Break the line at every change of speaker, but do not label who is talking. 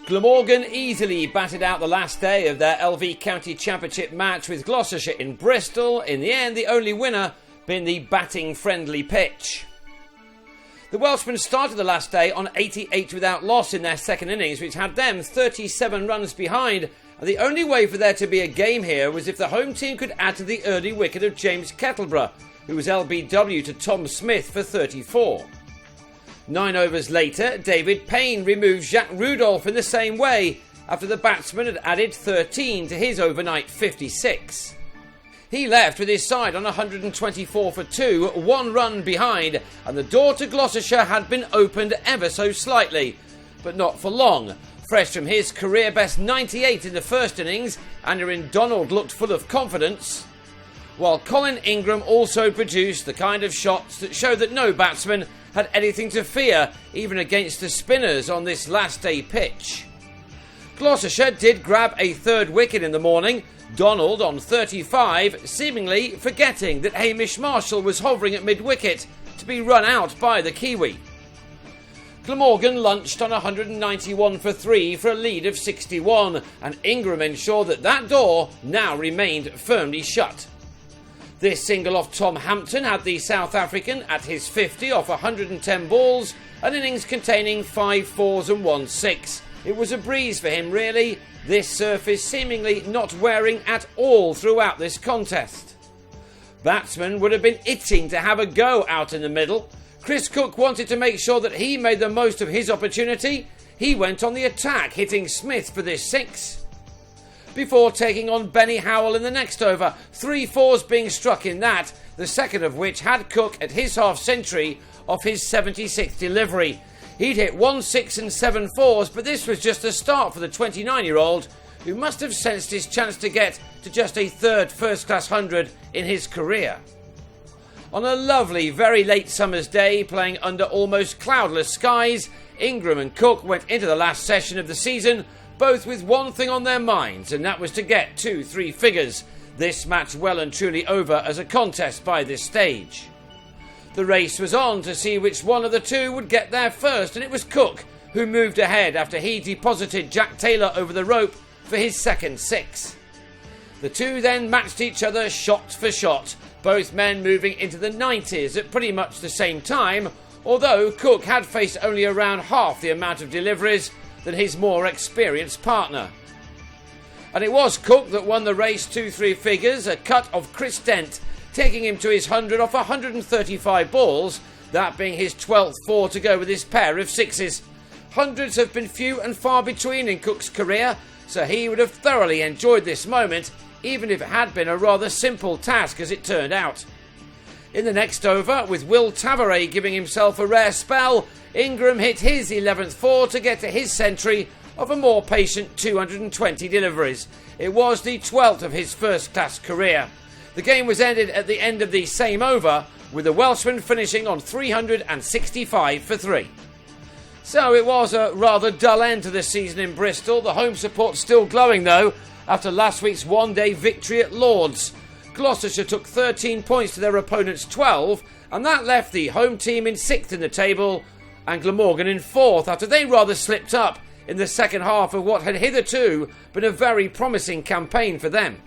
Glamorgan easily batted out the last day of their LV County Championship match with Gloucestershire in Bristol. In the end, the only winner being the batting-friendly pitch. The Welshmen started the last day on 88 without loss in their second innings, which had them 37 runs behind. And the only way for there to be a game here was if the home team could add to the early wicket of James Kettleborough, who was LBW to Tom Smith for 34. 9 overs later, David Payne removed Jacques Rudolph in the same way after the batsman had added 13 to his overnight 56. He left with his side on 124 for 2, 1 run behind, and the door to Gloucestershire had been opened ever so slightly, but not for long. Fresh from his career best 98 in the first innings, Aaron Donald looked full of confidence, while Colin Ingram also produced the kind of shots that showed that no batsman had anything to fear, even against the spinners on this last day pitch. Gloucestershire did grab a third wicket in the morning, Donald on 35, seemingly forgetting that Hamish Marshall was hovering at mid-wicket to be run out by the Kiwi. Glamorgan lunched on 191 for 3 for a lead of 61, and Ingram ensured that door now remained firmly shut. This single off Tom Hampton had the South African at his 50 off 110 balls, an innings containing 5 fours and 1 6. It was a breeze for him really, this surface seemingly not wearing at all throughout this contest. Batsmen would have been itching to have a go out in the middle. Chris Cook wanted to make sure that he made the most of his opportunity. He went on the attack, hitting Smith for this 6. Before taking on Benny Howell in the next over, 3 fours being struck in that, the second of which had Cook at his half-century off his 76th delivery. He'd hit 1 6 and 7 fours, but this was just a start for the 29-year-old, who must have sensed his chance to get to just a third first-class 100 in his career. On a lovely, very late summer's day, playing under almost cloudless skies, Ingram and Cook went into the last session of the season both with one thing on their minds, and that was to get 2-3 figures. This match well and truly over as a contest by this stage. The race was on to see which one of the two would get there first, and it was Cook who moved ahead after he deposited Jack Taylor over the rope for his second 6. The two then matched each other shot for shot, both men moving into the 90s at pretty much the same time, although Cook had faced only around half the amount of deliveries than his more experienced partner. And it was Cook that won the race 2-3 figures, a cut of Chris Dent, taking him to his 100 off 135 balls, that being his 12th 4 to go with his pair of 6s. Hundreds have been few and far between in Cook's career, so he would have thoroughly enjoyed this moment, even if it had been a rather simple task as it turned out. In the next over, with Will Tavares giving himself a rare spell, Ingram hit his 11th 4 to get to his century of a more patient 220 deliveries. It was the 12th of his first-class career. The game was ended at the end of the same over, with the Welshman finishing on 365 for 3. So it was a rather dull end to the season in Bristol. The home support still glowing though, after last week's one-day victory at Lord's. Gloucestershire took 13 points to their opponent's 12, and that left the home team in 6th in the table, and Glamorgan in 4th after they rather slipped up in the second half of what had hitherto been a very promising campaign for them.